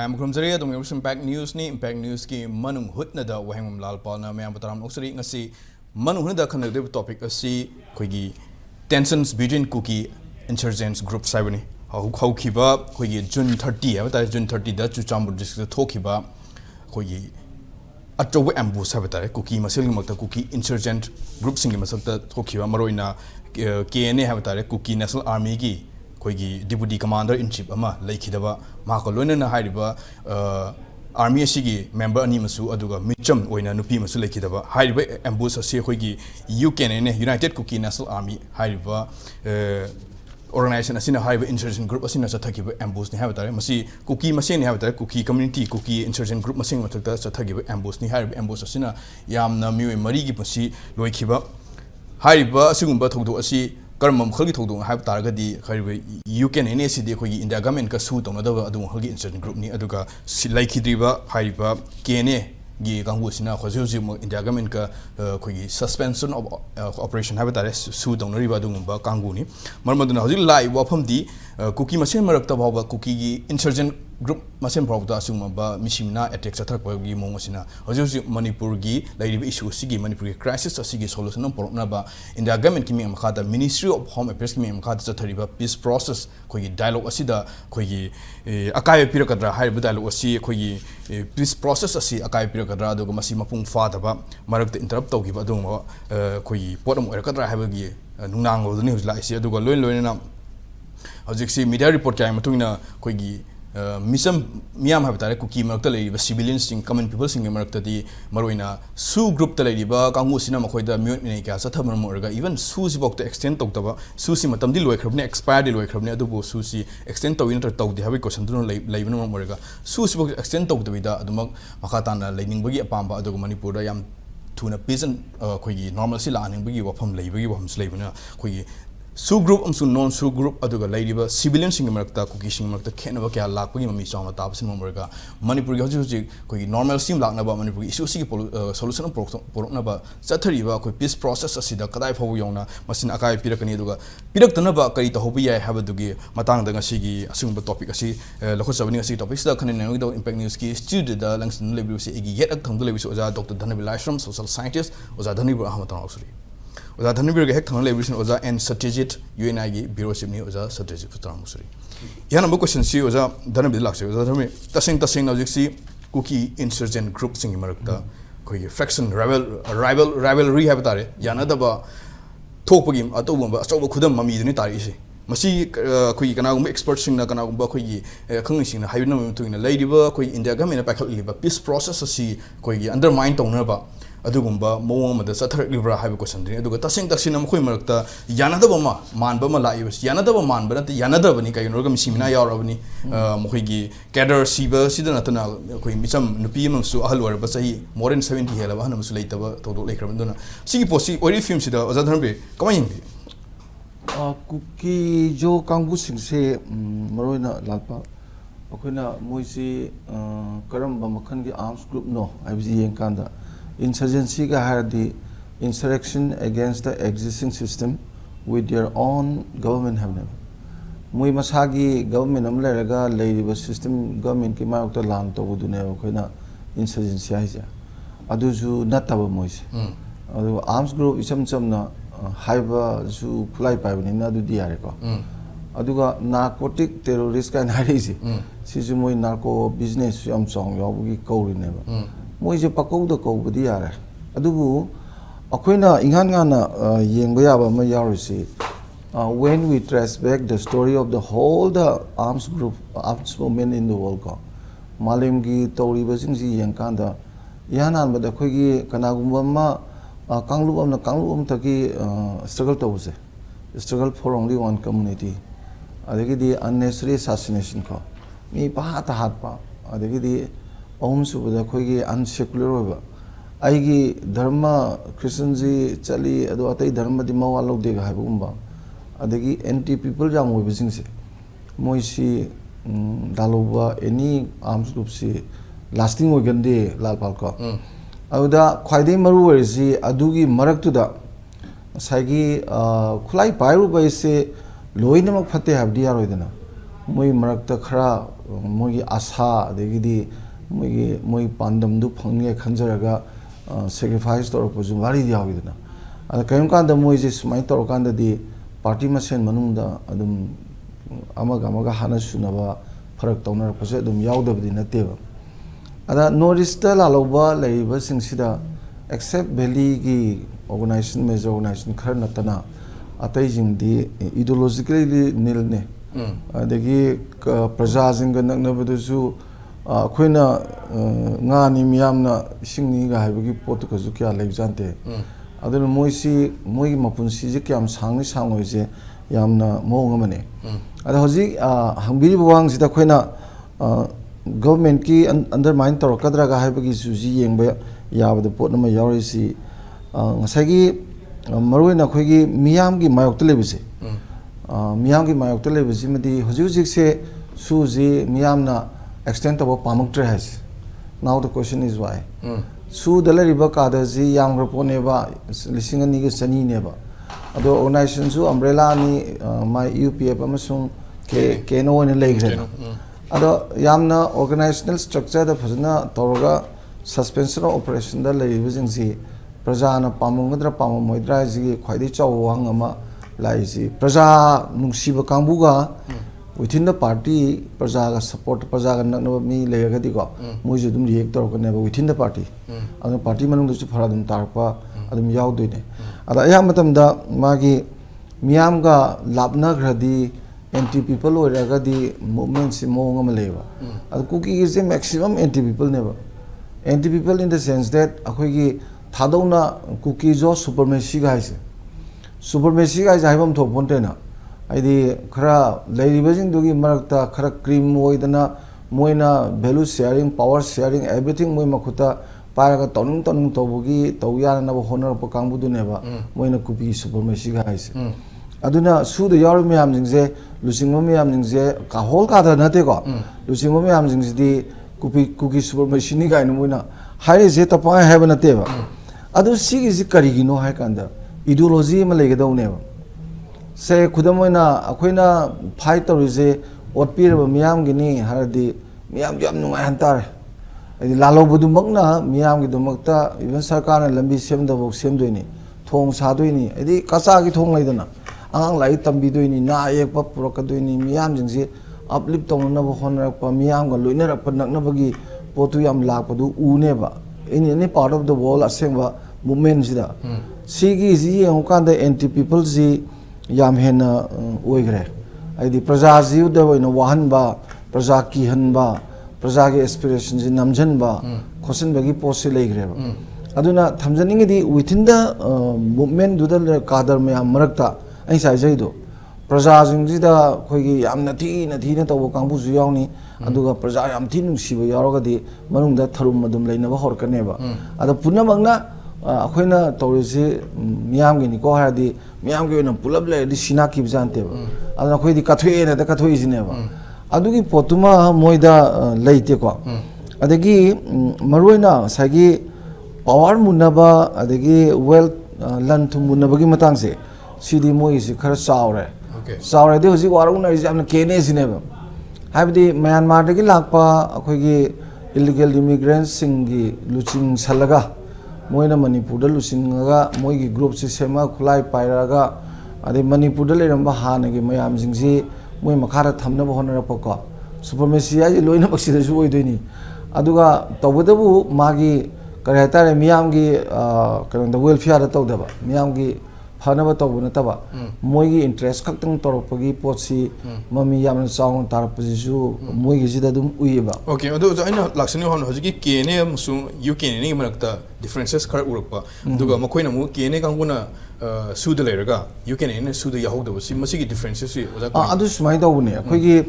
Mayam Krumzari, the Mayam Impact News ni Impact News ki Manung Hutna da Wahengbam Lalpal na Mayam Bataram Oksari ngasi Manung Hutna da connective topic asi koigi tensions between Kuki Insurgents group sabani. How kiba koigi June 30 abata June 30 da Chuchambur district thokiba koigi achowe ambush abata Kuki masil makta Kuki Insurgent group singi masakta thokiba maroina KNA abata Kuki National Army ki koigi deputy commander in chief ama laikidaba mako loina na hariba army asigi member ani masu aduga micham oina nupi masu laikidaba hariba ambush ase koigi UKNA United Kuki National Army hariba organization asina hariba insurgent group asina chathakiba ambush ni habitare masi Kuki masen ni habitare Kuki community Kuki insurgent group masen mathakta chathakiba ambush ni hariba ambush asina yamna miwe mari gi pusi loikiba hariba asigumba thogdo asi Karmam Khagi Todong have targadi UKNA city India government ka suit on other Hagi insurgent group ni aduka Silaki Driba, Hariba, KNA, Gi Gangusina, Hosuzim, India government ka suspension of operation habitat suit on Riva Dumba, Kanguni. Marmaduna Lai Wapam di Kuki Masin Marakta Kuki insurgent group Masin Pravda Sumaba, Mishimna, attacks attack by Mosina, Hosuzi Manipur gi, Lady issue Sigi Manipuri crisis or Sigi solution of Pornaba, in the government Kimi Makata, Ministry of Home Affairs Kimi Makata Tariba, peace process, Kogi dialogue Asida, Kogi Akai Pirakadra, High dialogue Asi, Kogi peace process Asi, Akai Pirakadra, Masima Pung Fataba, Marak the interrupt Togiba Dunga, Kogi Potom Erakadra Havagi, Nunango, the news like Siaduga Loina. How's media report came to Kogi. Misam Miam Habitare Kuki Martali, civilians in common people sing Martadi, Marina, Su group Taladiba, Kangus Makoida, Munica, Satamar Morga, even Susi Bok the extent of the Susi Matamdi Loikrabne, expired Loikrabne, Adubo Susi, extent of winter talk, the Havik or Sandro Laven Morga, Susi Bok extent of the Vida, the Makatana, Lightning Buggy, Pamba, Adogo Manipur, Yam Tuna Peasant, Kogi, normal Silan, and Buggy, Wapam Labor, Wam Slavina, Kogi. Su group non su group aduga laidiba civilian sing marakta Kuki sing marakta khenaba kya lakpagi mami chawna tabsin mamurga Manipur gi hoji koi normal sim lakna ba Manipur issue si solution porokna ba chathariba koi peace process asida kadai phaw yongna masin akai pirakani aduga piraktana ba kari to hobi yai habadugi matang da ngasi gi asungba topic asi lokho sabani asi topic sida khanin nang do impact news ki studio da langsin lebi si egi yet ak thangdo lebi si oja Dr. Dhanabir Laishram social scientist oja Dhanabir Ahmad Oza Dhanabir ge hek thang levision oza and Satyajeet UNI gi bureau chip ni oza Satyajeet Putram Musuri. Yana number question si oza Dhanabir lakse oza Dhanabir tasing na jiksi Kuki insurgent group sing marakta koi faction rivalry habitare yana da ba thokpagi atobamba achoba khudam mami duni tari isi masi koi kana gum expert sing na kana gum ba koi khang sing na haibna mem tuina leidiba koi India government pakhal liba peace process asi koi undermine tongna ba adugumba mawang mada sathar libra haiba question dini aduga tasing taksina mkhoi marakta yanadaba ma manba ma lai bas yanadaba manba nat yanadaba ni kai norga misimina yaurabani mkhoi gi cadre siba sidana tana koi micham nupi mamsu ahal war ba sahi more than 70 helaba hana musu leitaba todo leikram dona sigi posi ori film sida azadharbe kamai yingi Kuki jo kangbu singse maroina lalpa akoina moisi karamba makhan gi arms group no ibg yenkanda insurgency ka hardi insurrection against the existing system with their own government have never mui masagi government am leraga leiba system government ki ma to lang to budune koina insurgency haja aduju nataba moise adu arms group isam chamna haiba ju khulai paibani na du diare ko aduga narcotic terrorist kan harisi siju moi narco business am song yobugi kawri neba Moise Pakoda Kobudi are. Adubu Aquina Ingana Yengbayaba Mayarisi. When we trace back the story of the whole the arms group, arms movement in the world, Malimgi, Tori Basinzi, Yankanda, Yanan, but the Kogi, Kanagumama, Kanglum, the Kanglum Taki struggle to struggle for only one community. Adegi unnecessary assassination call. Me Pahata Hatpa, Adegi. Homes with the Kogi unsecular. Aigi Dharma Christianzi Chali Aduate Dharma di Mawalo de Habumba. Adegi anti people jam with business. Moisi Daluba, any arms group see lasting Wagande Lalpalco. Auda Quaide Maruzi Adugi Maraktuda Sagi Kulai Pyro by say Loinam of Fate have dear within. moi marakta khara moi asa degidi moi pandam du phangye khanjaraga sacrifice tor ko ju mari diawidna ada kayum kanda moi je smai tor kanda di party masen manungda adum amaga hana sunaba farak tawnar ko se adum yaudabdi nateba ada norista la loba leiba singsida except valley ki organization major organization khar natana atai jingdi ideologically nil ne adagi praja jinga naknabadu su khoina ngani miyamna singni ga haibagi pot ko ju kya leijante adun moisi moi mapunsi je kyam sangni sangoi je yamna mong amane ada hoji hangbiri bawang sida khoina government ki undermine tor kadra ga haibagi su ji yengba yabada pot nama yaurisi ngasagi maruina khoigi miyam gi mayok telebise miyam gi mayok telebise madi hoji hoji se su ji miyamna extend to pamuktre has now the question is why su dalariba kada ji yang rapone ba lisingani ge sani ne ba ado organization su umbrella ni my UPF amasung ke no ne legre ado yamna organizational structure da phajna toroga suspension of operation da lei bijing si prajana pamungadra pamoidra ji khwaidi chawang ama lai ji praja nungsiba kambuga within the party praja ga support praja ga nakna mi lega di ko moju dum react tor ko ne within the party ado party manung du phara dum tarpa adum yaw doine ada ya matam da magi miyam ga labna gradi anti people oraga di movement si mong am leva ado Kuki is a maximum anti people never anti people in the sense that akhoi thadona Kuki jo supremacy guys supremacy guys haibam thok ponte na aidi khara leiribajing dugi marakta khara cream oidana moina value sharing power sharing everything moi makhuta paraga tonung tobugi towyana na honor pa kangbudu neba moina Kuki supremacy guys aduna su de yar miyam jingje lusingmo miyam jingje ka hol ka da nate ko lusingmo miyam jingje di Kuki supremacy ni gainu moina hai je ta pa have na te ba adu sigi ji karigino hai kanda ideology ma lege dau ne ba se khudamoina akhoina fight torize otpir ba miyam gini haradi miyam jam nungai hantar adi lalo budu makna miyam gi dumakta even sarkar na lambi semda bok semdoini thong sadoini adi kasa gi thong laidana ang lai tambi doini na ek pa purokadoini miyam jingse uplift tongna ba honrak pa miyam ga loina pa nakna bagi potu yam lakpadu une ba in any part of the world asengba movement sida sigi ji hokanda anti people ji yam hena oigre aidi praja ji uda oina wahan ba praja ki han ba praja ge aspiration ji namjan ba khosin bagi post legre ba aduna thamjaning di within the movement duda kadar me amarakta ai sai jai do praja jing ji da khoigi yamna thina to kangbu ju yawni aduga praja yam thin siba yaroga di manung da tharum madum leina ba hor kane ba ada punna mangna akhoina tawrisi miyam gi ni ko ha di miyam gi na pulab le di sina ki jante ba ada khoi di kathoi na da kathoi jine ba adugi potuma moida leite ko adagi maroina sagi power munaba adagi wealth lan thum munaba gi matang se sidi moi si khara chawre chawre de hoji waru na is amna kene sine ba habdi Myanmar de gi lakpa akhoi gi illegal immigrants singi luching salaga moina Manipur da lusinga moi gi group si sema khulai pairaga ade Manipur da leramba hana gi mayam jingsi moi makhara thamna ba honara poko supremacy ai loina baksi da ju oidoini aduga tawdabu magi karata miyam gi karonda welfare da tawdaba miyam gi fanaba tawbuna taba moi gi interest khaktang toropagi potsi mami yamna chaung tarapji ju moi gi jida dum uiba okay ado aina laksani hon hojiki kene musu uk ni marakta differences khar urakpa duga makoina mu kene kanguna suda leraga uk ni suda yahodaba si masigi differences si oja adu sumai dawune akhoi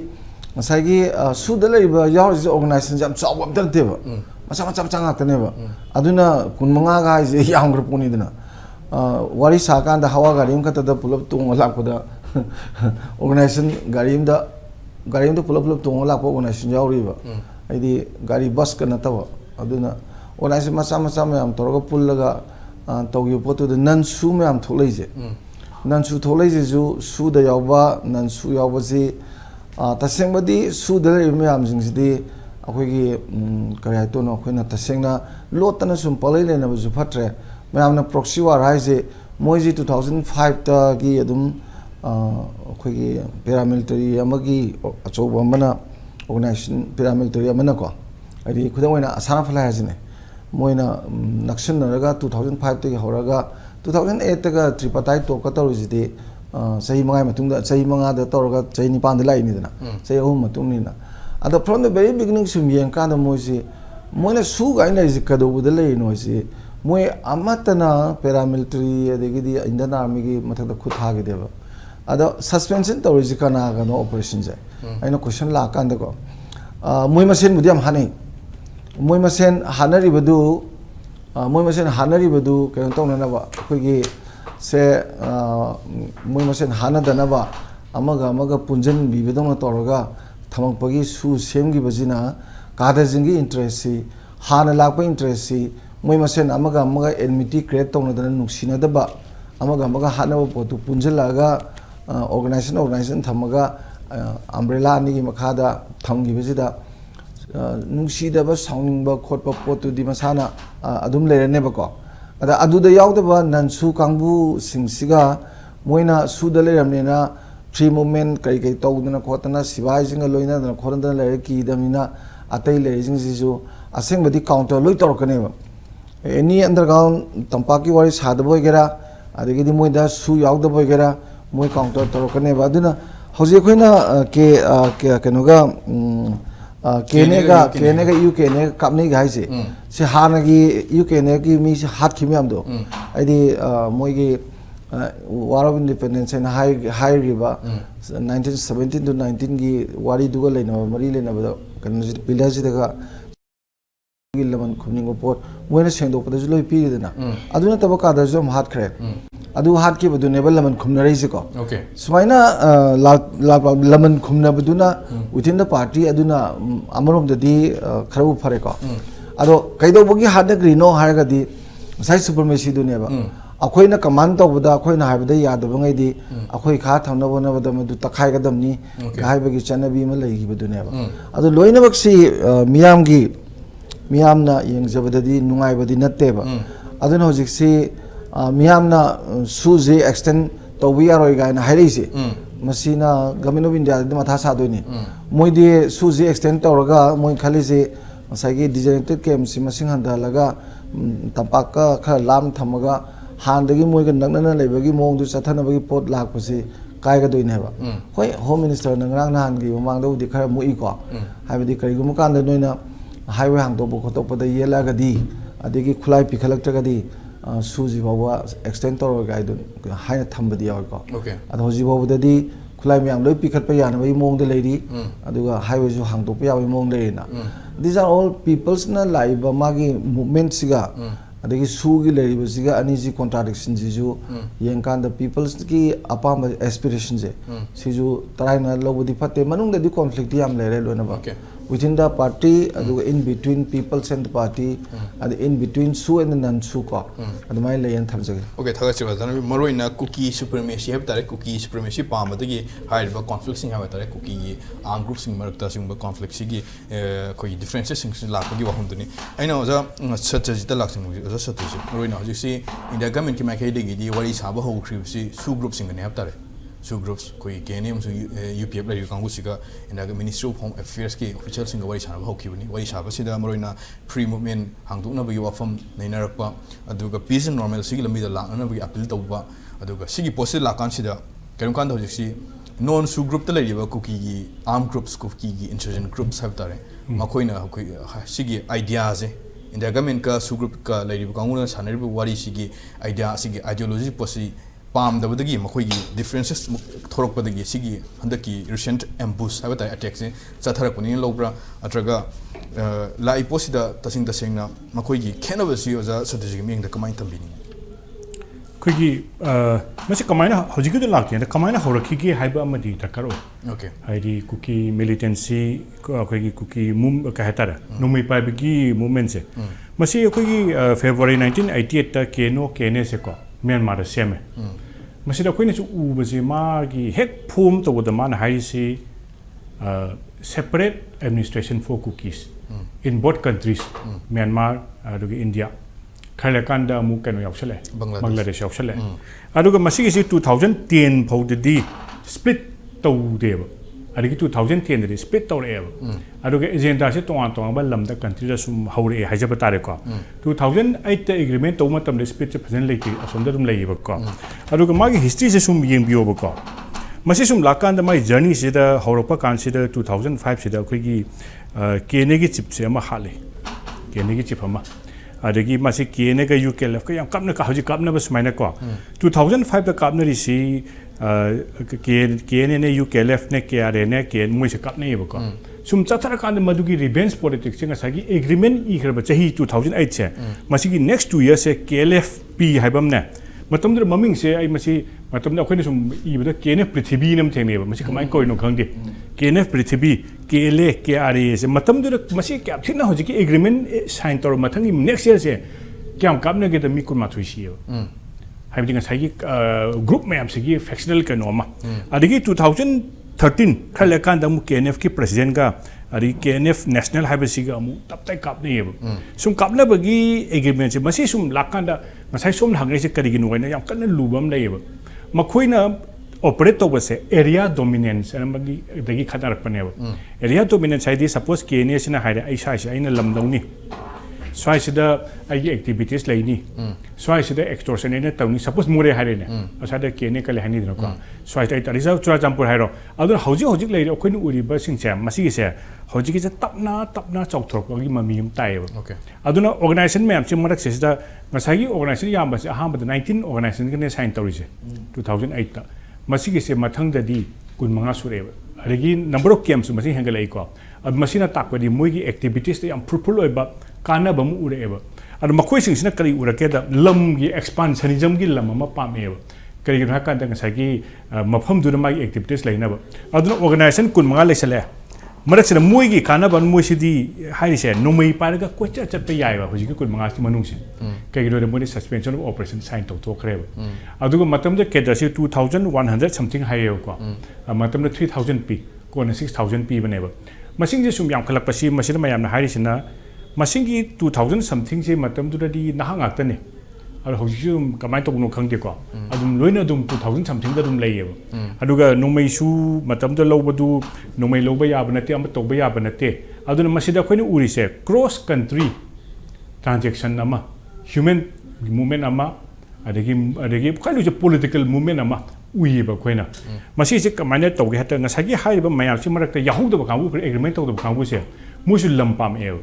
masagi suda leriba yaw organization jam chaw am danteba macha ngaktaneba aduna kunmanga ga je yang grupuni dana wari sakan da hawa garim kata da pulap tung lakpada organization garim da pulap tung lakpa organization yauriba aidi gari bus kana tawa aduna organization macha mayam toroga pullaga tawgi potu da nan su mayam tholaije nan su tholaije ju su da yawba nan su yawba ji tasengmadi su dele myam jingsidi akhoi kari hai tono akhoi tasengna lotana sum palai lena bu phatre myamna proxy war haise moiji 2005 ta gi adum akhoi paramilitary amagi achoba amana organization paramilitary amana ko adi khudamona asana phala hasine moina nakshan naraga 2005 ta gi horaga 2008 ta ga tripatai to ka torujidi sahi mangai matungda sahi manga da torga sahi ni pan da lai ni dana sahi ahum matung ni na ada from the very beginning sum yen ka da moisi moina su ga ina jikka do budal lai no si moi amatana paramilitary adegi Indian army gi mathak da khut ha gi deba ada suspension to jikka na ga no operation jai aina question la kan da ko moi masen budiam hanai moi masen hanari badu moi masen hanari badu ka to na ba khoi gi se moi masen hana danaba amaga punjan bibedona toroga thamang pagi su semgi bajina kada jingi interest si hana lakpa interest si moi masen amaga enmity create tona dana nuksina daba amaga hana potu punjalaga organization thamaga umbrella ni makhada thamgi bajida nungsi daba saungba khotpa potu di masana adum lerene bako ada aduda yaudaba nansu kangbu singsiga moina sudale ramnena free movement kai tawdana khotana sibai jinga loina dana khorandana lere ki damina atai lere jingsisu asengbadi counter loi torkane ba any underground tampaki wari sadabo gera adigi di moida su yaudabo gera moi counter torkane ba aduna hoje khoina ke kenoga kenega UK ne kapni ga haise se hanagi UK ne ki mi se hat khimi amdo aidi moigi war of independence and high river 1917 to 19 gi wari duga leina mari leina ba kan pillar ji daga laman khumningo pot moina sengdo pada juloi pi dena aduna tabaka da jom hat khre adu hat ki badu nebal laman khumna rei ko okay sumaina laman khumna baduna within the party aduna amarom dadi kharabu phare ko ado kaido bogi hada grino haraga di sai supremacy du ne ba akoina command to bada akoina haibada yada bangai di akoi kha thamna bona bada madu takhai ga damni gai bagi chanabi ma lei gi badu ne ba ado loina baksi miyamna yengjabadadi nungai badi natte ba aduna hojik si miyamna suji extend to we are gaina hairisi masina government of India de matha sa doini moidi suji extend toraga moi khalisi masagi designated camp si masing handa laga tampaka kha lam thamaga handagi moi ga nangna lebagi mong du chathana bagi pot lak pasi kai ga doine ba hoi home minister nangrang nahan gi mamang do di khara mui ko haibadi kari gum kan da noina highway hang to ko to pada yela ga di adigi khulai pikhalak ta ga di suji bawa extend to ga idun haina thambadi yaw ko okay ado hoji bawa dadi khulai myam loi pikhat pa yana bai mong de leiri aduga highway ju hang to pa yaw mong de na these are all people's na live magi movement siga adagi sugi leiri ba siga ani ji contradiction ji ju yengkan the people's ki apam aspiration je siju taraina lobudi phate manung de conflict yam lere lona ba within the party in between peoples and the party and in between su and non su ko admai layan thamjage okay thaga chiba dana maroina Kuki supremacy have tare Kuki supremacy pamadagi haiba conflict sing have tare Kuki armed groups sing marakta sing conflict sigi koi differences sing lakagi wahum duni aina oja Satyajeet laksing oja Satyajeet maroina hoji si India government ki makai degi di wari saba ho khri su group sing ne have tare su groups koi KNM su UPF la kangu siga inda Ministry of Home Affairs ki official singa wari sana ho kibuni wari saba sida maroina free movement hangdukna bagi wafam nainarakpa aduga peace and normalcy lambi da lakna bagi appeal tawba aduga sigi post lakan sida karum kan hojiksi non su group ta lariba Kuki gi armed groups Kuki gi insurgent groups have tare makoina sigi ideas inda government ka su group ka lariba kanguna sanariba wari sigi idea sigi ideology posi palm the Budagi, Makogi, differences Torok Badagi, Sigi, Handaki, recent ambush, Havata attacks, Satarapuni, Lobra, Atraga, La Iposida, Tasing the Singna, Makogi, Canavasi was a strategic meaning the command tambini. Kuki, Mr. Kamina, how you could lock in the Kamina Horaki, Hyba Madi, Takaro. Okay. Heidi Kuki militancy, Kuki Mum Kahatara, Numi Pabigi movements. Masi Kuki, February 1988, Keno, Keneseko, Myanmar Seme. Masida Queen is Ubazimagi, heck poem to what the man Haisi separate administration for cookies in both countries Myanmar aduga India khale kanda mu kano yausale Bangladesh yausale aduga masigi si 2010 phawdi split tawdeba adigi 2010 de split tawreeba aduga agenda se tong ba lamda country da sum hawre hajaba tare ko 2008 the agreement to matam de split present leki asomda dum leiba ko aduga magi history se sum yengbiyo ba ko masi sum lakan da mai journey se da hawropa kan se da 2005 se da khoi kene gi chip se ma hale kene gi chip ama adagi masi kene ga UKLF ka yam kapna ka haji kapna bas maina ko 2005 da kapna ri si kene ne UKLF ne KRA ne ken moi se kapna ye ba ko sum chathara kan madugi revenge politics singa sagi agreement I khra ba chahi 2008 se masi gi next 2 years se KLFP haibam ne matam der maming se ai masi matam da khoine sum ibada KNF prithvi nam theme ba masi kamai koi no khangde KNF prithvi KLA KRA se matam der masi kyap thina hoji ki agreement sign tor mathang next year se kyam kapna ge da mi kun ma thui si hai bi ngai group mayam se gi factional ka no ma adigi 2013 khale kan da mu KNF ki president ga ari KNF national hai basi ga mu tap tai kap ne sum kap na bagi agreement se masi sum lakan da ngai sum hang se kari gi no na yam kan lubam lai ba makhoina operate to base area dominance and magi dagi khatar pane area dominance hai di suppose KNF sina hai ai sai sai na lam dau ni swai sida ai activities lai ni swai sida extortion ne tawni suppose more hai ne asada KNF ka le hani dina ko swai tai reserve chura champur hai ro adu hoji lai ro khoin uri ba sing se masi se hoji ki tapna chauthor ko gi mami um tai okay aduna organization me am chi marak se sida masagi organization yam ba se aham ba 19 organization ne sign tawri se 2008 ta masi ki se mathang da di kun manga sure adagi number of camps masi hengalai ko ab masina takwa di moi gi activities te am fruitful oi ba kana ba mu ure eba adu makhoi sing sina kari ura ke da lam gi expansionism gi lam ma pa me kari gi hakan da ngai gi mafam du ma activities laina ba adu organization kun manga leisale marak sina moi gi kana ba moi si di hai se no mai pa ga ko cha pe yai ba hoji gi kun manga si manung si kari gi do mo ni suspension of operation sign to kre ba adu go matam da ke da si 2100 something hai ko matam da 3000 p ko na 6000 p bane ba masing ji sum yam khalak pasi masina mayam na hai sina masingi 2000 something se matam du di nahang akta ne ar hojum kamai to no khang de ko adum loina dum 2000 something da dum laiye aduga nomai su matam da lobadu nomai loba ya banate am to ba ya banate aduna masida khoini uri se cross country transaction ama human movement ama adagi khailu je political movement ama uyi ba khoina masi se kamai ne to ge hata ngasagi hai ba mayam si marak ta yahu da ba kamu agreement to da ba kamu se musul lampam e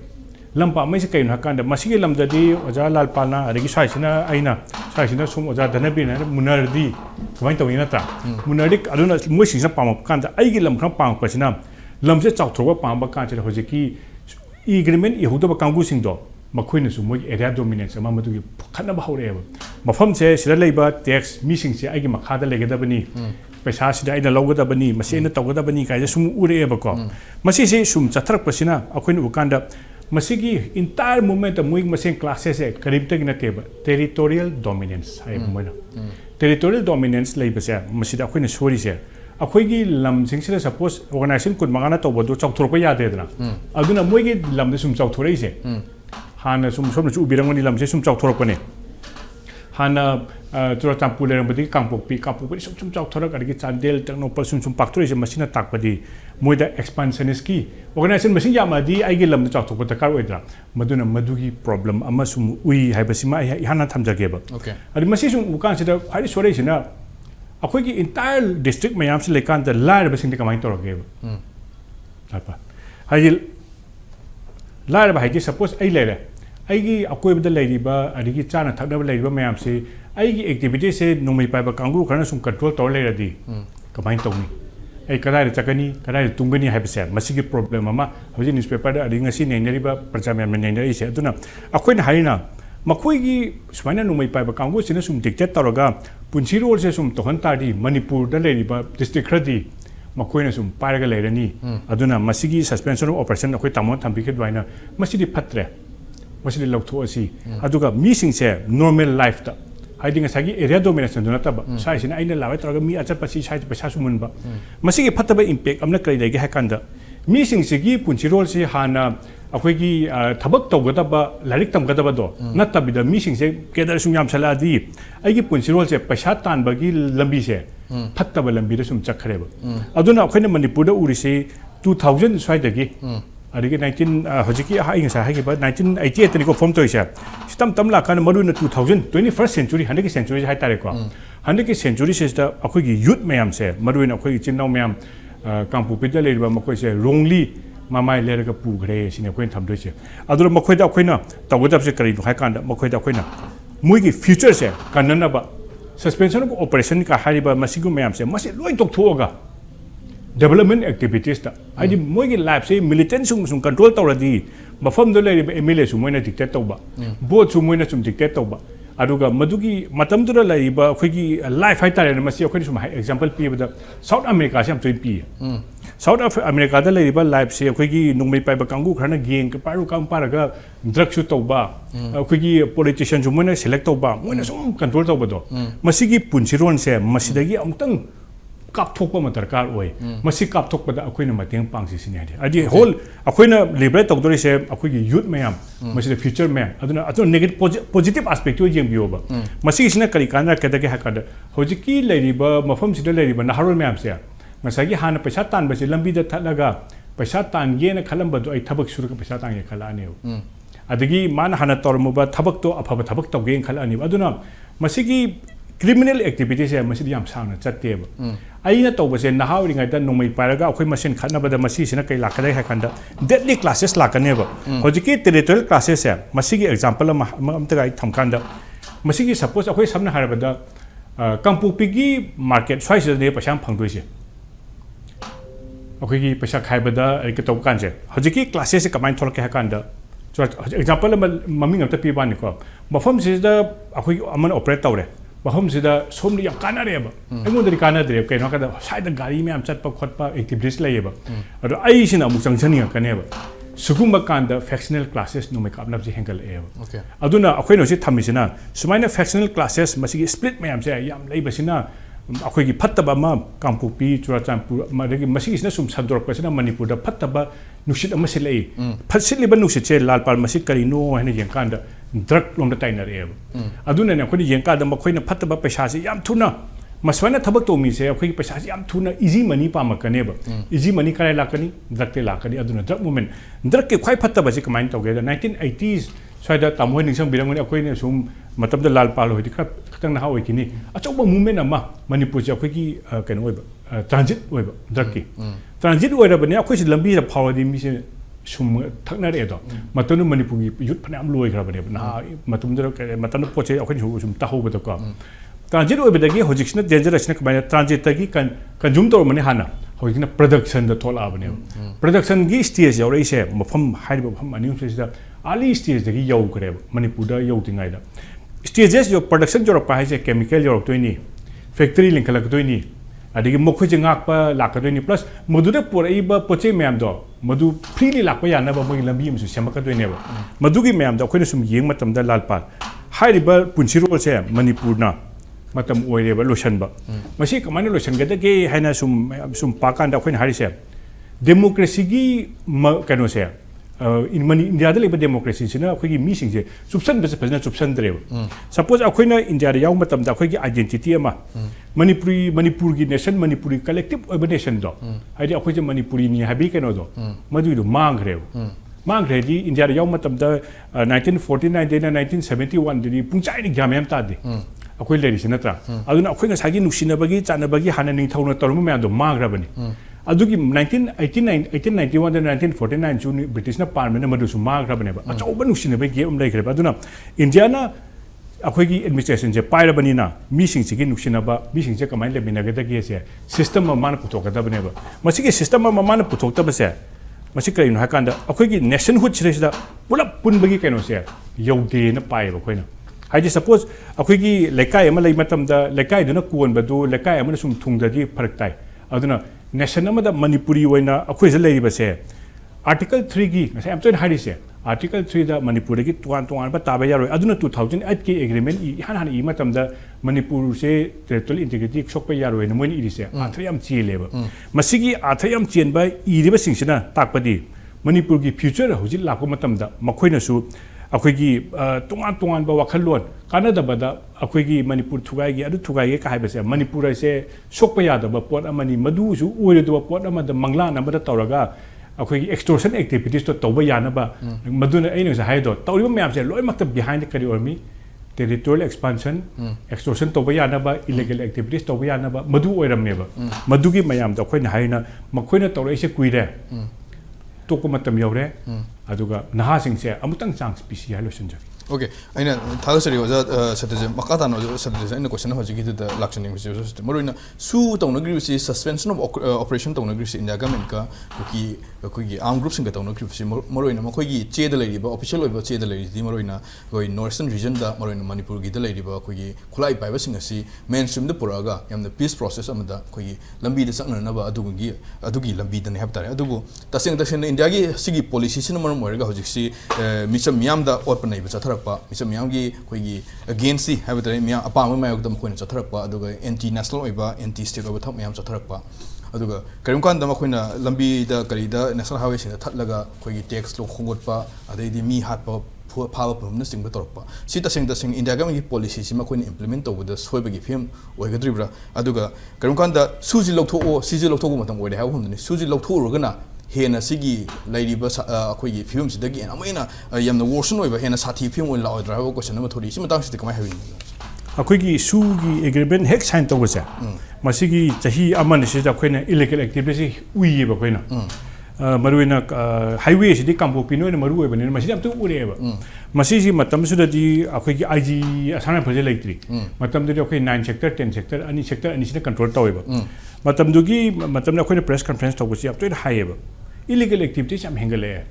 lampa mai se kai na kan da masigi lamda di oja lalpal na adagi sai sina aina sai sina sum oja dhanabir na munar di kamai to ina ta munar di aduna moi sing sa pam kan da ai gi lam kham pam pasina lam se chau thro pam ba kan che hoje ki agreement I huda ba kangu sing do makhoi na su moi area dominance ma madu gi khana ba hore ba mafam se sira leiba tax mi sing se ai gi makha da legada bani paisa sida ina logada bani masi na togada bani kai sum ure ba ko masi se sum chathrak pasina akhoi nu ukanda masigi entire movement of moving machine classes e karib tak na teba territorial dominance hai moina territorial dominance lai ba se masida khoi na sori se akhoi gi lam sing se suppose organization kun mangana to bodo chok thor pa ya de na aduna moi gi lam de sum chok thorai se hana sum chu birang ni lam se sum chok thor pa ne hana tura tampu le rambadi kangpok pi sum chok thor ka gi chandel technopal sum pak thori se machine tak pa di moida expansionist ki organization machine ya ma di ai gi lam chok thok ta kar oidra maduna madugi problem ama sum ui hai basima hana thamja ge ba okay adi machine sum ukan se da khari sore sina akhoi gi entire district mayam se lekan da lar basing de kamai tor ge ba apa hai lar ba hai gi suppose ai le ai gi akoi ba da le ri ba adi gi chana thak da ba le ri ba mayam se ai gi activity se nomai pa ba kangu khana sum control tor le ra di kamai to ni ai kadai chakani kadai tungani hai base masigi problem ama hoji newspaper da adi ngasi nei neri ba prajam yam nei neri se aduna akoi na haina makoi gi smaina nomai pa ba kangu sina sum dictate toroga punchi role se sum tohan ta di manipur da le ri ba district khadi makoi na sum paraga le rani aduna masigi suspension of operation akoi tamon thambi ke dwaina masidi phatre masidi loktho asi aduga mi sing se normal life ta ꯍꯥꯏꯗꯤ ꯉꯁꯥꯏꯒꯤ area ꯗꯣꯃꯤꯅꯦꯁꯟꯗꯨ ꯅꯠꯇꯕ ꯁꯥꯏꯁꯤꯅ ꯑꯩꯅ ꯂꯥꯛꯑꯦ ꯇꯧꯔꯒ ꯃꯤ ꯑꯆꯠꯄꯁꯤ ꯁꯥꯏꯁꯤ ꯄꯩꯁꯥ ꯁꯨꯃꯟꯕ ꯃꯁꯤꯒꯤ ꯐꯠꯇꯕ impact ꯑꯃꯅ ꯀꯔꯤ ꯂꯩꯒꯦ ꯍꯥꯏ ꯀꯥꯟꯗ ꯃꯤꯁꯤꯡꯁꯤꯒꯤ ꯄꯨꯟꯁꯤꯔꯣꯜꯁꯤ ꯍꯥꯟꯅ ꯑꯩꯈꯣꯏꯒꯤ ꯊꯕꯛ ꯇꯧꯒꯗꯕ ꯂꯥꯏꯔꯤꯛ ꯇꯝꯒꯗꯕꯗꯣ ꯅꯠꯇꯕꯤꯗ ꯃꯤꯁꯤꯡꯁꯦ ꯀꯦꯗꯔ ꯁꯨꯝ ꯌꯥꯝꯁꯜꯂꯛꯑꯗꯤ ꯑꯩꯒꯤ ꯄꯨꯟꯁꯤꯔꯣꯜꯁꯦ ꯄꯩꯁꯥ ꯇꯥꯟꯕꯒꯤ ꯂꯝꯕꯤꯁꯦ ꯐꯠꯇꯕ ꯂꯝꯕꯤꯗ ꯁꯨꯝ ꯆꯠꯈ꯭ꯔꯦꯕ ꯑꯗꯨꯅ ꯑꯩꯈꯣꯏꯅ ꯃꯅꯤꯄꯨꯔꯗ ꯎꯔꯤꯁꯤ 2000 ꯁ꯭ꯋꯥꯏꯗꯒꯤ ꯑꯗꯒꯤ 19 ꯍꯧꯖꯤꯛꯀꯤ ꯑꯩ ꯉꯁꯥꯏ ꯍꯥꯏꯈꯤꯕ 1988ꯇꯅꯤꯀꯣ ꯐꯣꯔꯝ ꯇꯧꯔꯤꯁꯦ ꯁꯤ ꯇꯝ ꯂꯥꯛꯀꯥꯟꯗ ꯃꯔꯨꯑꯣꯏꯅ 21st ꯁꯦꯟꯆꯨꯔꯤ ꯍꯟꯗꯛꯀꯤ ꯁꯦꯟꯆꯨꯔꯤ ꯍꯥꯏꯇꯥꯔꯦꯀꯣ ꯍꯟꯗꯛꯀꯤ ꯁꯦꯟꯆꯨꯔꯤꯁꯤꯗ ꯑꯩꯈꯣꯏꯒꯤ ꯌꯨꯠ ꯃꯌꯥꯝꯁꯦ ꯃꯔꯨꯑꯣꯏꯅ ꯑꯩꯈꯣꯏꯒꯤ ꯏꯆꯤꯟ ꯏꯅꯥꯎ ꯃꯌꯥꯝ ꯀꯥꯡꯄꯣꯛꯄꯤꯗ ꯂꯩꯔꯤꯕ ꯃꯈꯣꯏꯁꯦ ꯔꯣꯡꯂꯤ ꯃꯃꯥꯏ ꯂꯩꯔꯒ ꯄꯨꯈ꯭ꯔꯦ ꯁꯤꯅꯤ ꯑꯩꯈꯣꯏꯅ ꯊꯝꯗꯣꯏꯁꯦ ꯑꯗꯨꯅ ꯃꯈꯣꯏꯗ ꯑꯩꯈꯣꯏꯅ ꯇꯧꯒꯗꯕꯁꯦ ꯀꯔꯤꯅꯣ ꯍꯥꯏ ꯀꯥꯟꯗ ꯃꯈꯣꯏꯗ ꯑꯩꯈꯣꯏꯅ ꯃꯣꯏꯒꯤ ꯐ꯭ꯌꯨꯆꯔꯁꯦ ꯀꯟꯅꯅꯕ ꯁꯁꯄꯦꯟꯁꯟ ꯑꯣꯐ ꯑꯣꯄꯔꯦꯁꯟ ꯀ ꯍꯥꯏꯔꯤꯕ ꯃꯁꯤꯒꯨꯝꯕ ꯃꯌꯥꯝꯁꯦ ꯃꯁꯤ ꯂꯣꯏ ꯇꯣꯛꯊꯣꯛꯑꯒ ꯗꯦꯕꯂꯞꯃꯦꯟ ꯑꯦꯛꯇꯤꯚꯤꯇꯤꯁꯇ ꯍꯥꯏꯗꯤ ꯃꯣꯏꯒꯤ ꯂꯥꯏꯐꯁꯦ ꯃꯤꯂꯤꯇꯦꯟꯁꯤꯡ ꯁꯨꯝ ꯀꯟꯇ꯭ꯔꯣꯜ ꯇꯧꯔꯗꯤ ꯃꯐꯝꯗ ꯂꯩꯔꯤꯕ MLAꯁꯨ ꯃꯣꯏꯅ ꯗꯤꯛꯇꯦꯠ ꯇꯧꯕ ꯕꯣꯠꯁꯨ ꯃꯣꯏꯅ ꯁꯨꯝ ꯗꯤꯛꯇꯦꯠ ꯇꯧꯕ ꯑꯗꯨꯒ ꯃꯗꯨꯒꯤ ꯃꯇꯝꯗꯨꯗ ꯂꯩꯔꯤꯕ ꯑꯩꯈꯣꯏꯒꯤ ꯂꯥꯏꯐ ꯍꯥꯏꯇꯥꯔꯦꯅꯦ ꯃꯁꯤ ꯑꯩꯈꯣꯏꯅ ꯁꯨꯝ ꯑꯦꯛꯖꯥꯝꯄꯜ ꯄꯤꯕꯗ ꯁꯥꯎꯠ ꯑꯃꯦꯔꯤꯀꯥꯁꯦ ꯌꯥꯝ ꯇꯣꯏꯅ ꯄꯤꯌꯦ ꯁꯥꯎꯠ ꯑꯃꯦꯔꯤꯀꯥꯗ ꯂꯩꯔꯤꯕ ꯂꯥꯏꯐꯁꯦ ꯑꯩꯈꯣꯏꯒꯤ ꯅꯣꯡꯃꯩ ꯄꯥꯏꯕ ꯀꯥꯡꯕꯨ ꯈꯔꯅ ꯒꯦꯡ ꯄꯥꯏꯔꯒ ꯗ꯭ꯔꯒꯁꯨ ꯇꯧꯕ ꯑꯩꯈꯣꯏꯒꯤ ꯄꯣꯂꯤꯇꯤꯁꯤꯌꯟꯁꯨ ꯃꯣꯏꯅ ꯁꯦꯂꯦꯛ ꯇꯧꯕ ꯃꯣꯏꯅ ꯁꯨꯝ ꯀꯟꯇ꯭ꯔꯣꯜ ꯇꯧꯕꯗꯣ ꯃꯁꯤꯒꯤ ꯄꯨꯟꯁꯤꯔꯣꯟꯁꯦ ꯃꯁꯤꯗꯒꯤ ꯑꯃꯨꯛꯇꯪ ꯀꯥꯞꯊꯣꯛꯄ ꯑꯃ ꯗꯔꯀꯥꯔ ꯑꯣꯏ ꯃꯁꯤ ꯀꯥꯞꯊꯣꯛꯄꯗ ꯑꯩꯈꯣꯏꯅ ꯃꯇꯦꯡ ꯄꯥꯡꯁꯤꯁꯤꯅꯤ ꯍꯥꯏꯗꯤ ꯍꯣꯜ ꯑꯩꯈꯣꯏꯅ ꯂꯤꯕꯔꯦꯠ ꯇꯧꯗꯣꯔꯤꯁꯦ ꯑꯩꯈꯣꯏꯒꯤ ꯌꯨꯠ ꯃꯌꯥꯝ ꯃꯁꯤꯗ ꯐ꯭ꯌꯨꯆꯔ ꯃꯌꯥꯝ ꯑꯗꯨꯅ ꯅꯦꯒꯦꯇꯤꯚ ꯄꯣꯖꯤꯇꯤꯚ ꯑꯁꯄꯦꯛꯇꯨ ꯌꯦꯡꯕꯤꯌꯣꯕ ꯃꯁꯤꯒꯤꯁꯤꯅ ꯀꯔꯤ ꯀꯥꯟꯅꯔꯛꯀꯗꯒꯦ ꯍꯥꯏ ꯀꯥꯟꯗ ꯍꯧꯖꯤꯛꯀꯤ ꯂꯩꯔꯤꯕ ꯃꯐꯝꯁꯤꯗ ꯂꯩꯔꯤꯕ ꯅꯍꯥꯔꯣꯜ ꯃꯌꯥꯝꯁꯦ ꯉꯁꯥꯏꯒꯤ ꯍꯥꯟꯅ ꯄꯩꯁꯥ ꯇꯥꯟꯕꯁꯦ ꯂꯝꯕꯤꯗ ꯊꯠꯂꯒ ꯄꯩꯁꯥ ꯇꯥꯟꯒꯦꯅ ꯈꯜꯂꯝꯕꯗꯣ ꯑꯩ ꯊꯕꯛ ꯁꯨꯔꯒ ꯄꯩꯁꯥ ꯇꯥꯟꯒꯦ ꯈꯜꯂꯛꯑꯅꯦꯕ ꯑꯗꯒꯤ ꯃꯥꯅ ꯍꯥꯟꯅ ꯇꯧꯔꯝꯃꯕ ꯊꯕꯛꯇꯣ ꯑꯐꯕ ꯊꯕꯛ ꯇꯧꯒꯦꯅ ꯈꯜꯂꯛꯑꯅꯦꯕ ꯑꯗꯨꯅ ꯃꯁꯤꯒꯤ क्रिमिनल एक्टिविटीसे मसिदि याम सांगना चत्तेब अइना तौबसे नहा ओरिङाइदा नोंमै पाइरगा अखोइ मसेन खत्नबदा मसिसिना कै लाखदै हाइकन्दा डेडली क्लासेस लाकनेब होजिकि टेरिटोरियल क्लासेस से मसिगि एग्जांपल अमतगा थमकान्दा मसिगि सपोज अखोइ समना हारबदा कांगपोकपिगी मार्केट स्वाइसदने पैसा फंगदोइसे अखोइगी पैसा खाइबदा अइके तौकानसे होजिकि क्लासेस से कमाइन थोलके हाइकन्दा एग्जांपल ममिंग अमता पिबानिको मफमसिदा अखोइ अमन ऑपरेट तौरे मफमसिदा सोमनि याम कानारेब अइमोदरि कानादरे कैनो कादा साइदा गाड़ी में चटप खोटप एक्टिविटीज लैयेब अदो अइसिना अमुक चंगजनिया कनेब सुगुम्बा कांदा फैक्शनल क्लासेस नुमे कापनाब जे हेंगल एब अदुना अखोइनो से थमिसिना सुमाइना फैक्शनल क्लासेस मसिगी स्प्लिट मैम से याम लैबसिना अखोइगी फत्तबा मा कांगपोकपी चुराचांदपुर मदगी मसिगिसिना सुम संदोरकसिना मणिपुरदा फत्तबा नुसित अमा से लै फसिलिबा नुसित से लालपाल मसि करिनो हैना येंकांदा ड्रग लोंदा ताइनरेब अदुना ने अखोइनि येंकादा मखोइना फत्तबा पैसासे याम थुना मसवाइना थबक तोमी से अखोइगी पैसासे याम थुना इजी मनी पामकनेब इजी मनी काले लाकनी ड्रग ते लाकनी अदुना ड्रग मूवमेंट ड्रग के ख्वाइ फत्तबा से कमाइन तौगेदा 1980s स्वाइदा तामोय निंगसंग बिरंगनि अखोइने सुम मतबदा लालपाल होइदि खतंग नहा ओइकिनी अचौबा मूवमेंट अमा मणिपुर से अखोइगी कैनो ओइबा ट्रांजिट ओइबा ड्रग की ट्रांजिट ओइरबने अखोइसि लंबी दा फावदि मिसे सुम थकनरेदो मतनु मणिपुर यूथ फनाम लोइग्रबने ना मतनु पोचे अखोइनि सुम ताहोबदको ट्रांजिट ओइबदगी होजिक्सना डेंजरसना कमाय ट्रांजिट तगी कंज्यूम तोरमने हाना होजिक्ना प्रोडक्शन द थोलाबने प्रोडक्शन गी स्टेज यौरैसे मफम हाइबा मफम अनिउसेसदा अर्ली स्टेज दगी यौग्रेब मणिपुरदा यौतिङाइदा स्टेजेस जो प्रोडक्शन जोरपा हाइसे केमिकल जोरक्तोइनी फैक्ट्री लिंखलक्तोइनी अदगी मखोइजे ngakpa लाकदोइनी प्लस मदुदा पोरैबा पोचे म्यामदो मदु फ्रीली लाकपा यानबा मोइ लंबी अमसु सेमकदोइनेबा मदुगी म्यामदो अखोइना सुम येंग मतमदा लालपाल हाइरिबा पुन्सिरोलसे मणिपुरना मतम ओइरेबा लोसनबा मसि कमाइना लोसनगदगे हाइना सुम पाकान्दा अखोइना हारिसे डेमोक्रेसीगी कैनोसे इंडिया डेमोक्रेसी अखोइगी मीसिंगसे चुपसनबसे फजना चुपसनद्रेब सपोज अखोइना इंडिया याव मतमदा अखोइगी आइडेंटिटी अमा मणिपुर की नेशन मणिपुरी कलेक्टिव ओइबा नेशन दो हाइदि अखोइजे मणिपुरी नि हाबि कैनो दो मदुइदो मांग्रेदी इंडिया याव मतमदा 1949 देना 1971 दि पुंचाइनि ग्याम तादे अखोइ लेरिसे नत्रा अदुना अखोइना सागी नुसिनबगी चानबगी हाना निथौना तरम म्यादो मांग्रबनि अदुगी 1891 दा 1949 जु ब्रिटिशना पार्मेना मदुसु मांग्रबनेबा अचौबा नुसिनबे गेम लैग्रेबा अदुना इंडियाना अखोइगी एडमिनिस्ट्रेशन से पाइरबनिना मीसिंगसिगी नुसिनबा मीसिंगसे कमाइन लेमिनागदगे से सिस्टम माना पुथोकदबनेबा मसिगी सिस्टम माना पुथोकतबसे मसि करिनो हाकांदा अखोइगी नेशनहुड सिरेसदा पुलप पुनबगी कैनोसे यौदेना पाइबा खोइना हाइदि सपोज अखोइगी लेकाय अमा लै मतमदा लेकायदुना कोनबदु लेकाय अमना सुम थुंगदगी फरक ताइ अदुना नेशन अमदा मणिपुरी ओइना अखोइजे लैरिबसे आर्टिकल 3 गी ngasa am toin harise Article 3 da Manipur ki tuan ba tabe yaro aduna 2008 ki agreement han i matam da Manipur se territorial integrity sok pa yaro ne moin iri se athayam chile ba masigi athayam chen ba iri ba singsina takpadi Manipur ki future hojil lakko matam da makhoina su akhoi gi tuan ba wakhalon kanada ba da akhoi gi Manipur thugai gi adu thugai ge ka haiba se Manipur se sok pa yada ba pot amani madu su ore do pot amada mangla na ba da tawraga akhoi extortion activities to tawba yana ba maduna aina sa haido tawriba myam se loi makta behind the kari army territorial expansion extortion tawba yana ba illegal activities tawba yana ba madu oiramne ba madu gi mayam da khoi na haina makhoina tawrai se kuire to ko matam yore aduga naha sing se amutang chang species halo sunja Okay, aina thala sari waja Satyajeet makata no Satyajeet aina question hoji ki the lakshaning which is moruina su tawnagri si suspension of operation tawnagri si India government ka ki armed groups singa tawnagri si moruina makhoi gi che da lari ba official oiba che da lari di moruina goi northern region da moruina Manipur gi da lari ba khoi khulai pai ba singa si mainstream da puraga yam the peace process amada khoi lambi da sakna na ba adugi lambi da ne hab tare adubu taseng India gi sigi policy sin marum moraga hoji si micham yam da open nai ba chathara Mr. Myamgi, Kogi, against the habitat, Mia, Apama Mayam Queen Chatrapa, Aduga, anti national Iba, anti state over top Miam Chatrapa, Aduga, Karimkan Damaquina, Lambi, the Garida, National Highways in the Tatlaga, Kogi text, Longotpa, Ade mi Hatpa, poor power promising Batorpa. Sita saying the sing in the government policy, Simaquin implement over the Swebagi film, Oigadribra, Aduga, Karimkan, the Suzy Loto, Suzy Loto, where they have one, Suzy Loto Rogana. Hena sigi lady bus akhoi films dagi amina yamna worsen oiba hena sathi film on law driver question number 3 simatang sti kamai having akhoi gi su gi agreement hek sign to wasa masigi chahi aman se ja khoina illegal activity ui ba khoina maruina highway si di kampo pino ne maru oiba ne masi am tu ure ba masigi matam su da di akhoi gi IG asana project electric matam de akhoi 9 sector 10 sector ani sector ani sina control ta oiba matam dugi matam na akhoi press conference to busi am to hai ba illegal activities am hengale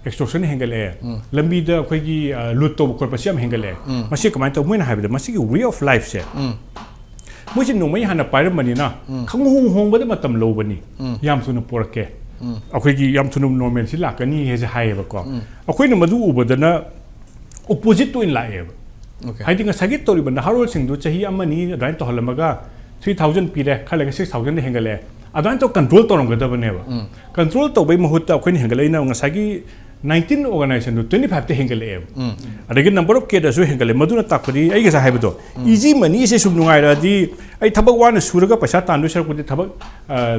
extortion hengale lambi da khoi gi loot to khor pasi am hengale masi kamai to moina haibda masi gi way of life se moji no mai hana pair mani na khang hong ba da matam lo bani yam sunu porke akhoi gi yam sunu normal si la kani he hai ba ko akhoi na madu ubadana opposite to in la e okay I think a sagit to riban harol sing do chahi amani rain to halamaga 3000 pire khalaga 6000 hengale adan to control to rong da bane ba control to bai mahut akhoi ni hengale na ngasagi 19 organization do 25 te hengale adagi number of cases so hengale maduna takpari ai ga sa haibdo easy money se sum nungai ra di ai thabak wan suraga paisa tandu sar ko thabak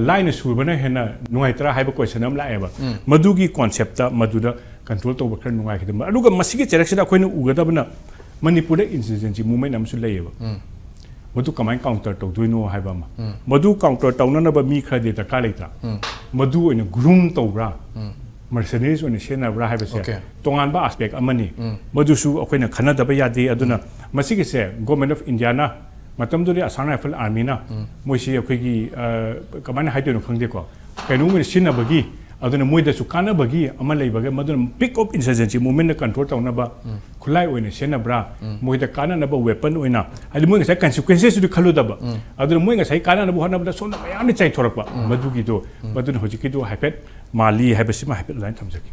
line sur bana hena nungai tra haiba question am la eba madugi concept ta maduda control to bakar nungai khidam aduga masigi direction akhoi nu ugada bana Manipur insurgency movement am su leyeba madu kamai counter to duino haiba ma madu counter tawna na ba mi khade ta ka leita madu oina groom to bra mercenaries oina sena bra haiba se tongan ba aspect amani madu su akoina khana da ba yade aduna masigi se government of India na matam duri asana rifle army na moisi akoi gi kamai haide no khangde ko kainu mi sina bagi aduna moida su kana bagi ama leibaga maduna pick up insurgency movement na control tawna ba khulai oina sena bra moida kana na ba weapon oina ali moi ngai consequences du khalu da ba aduna moi ngai kana na ba hana ba sona mayam ni chai thorak ba madugi do maduna hojiki do haipet mali haibasima haipet line thamjaki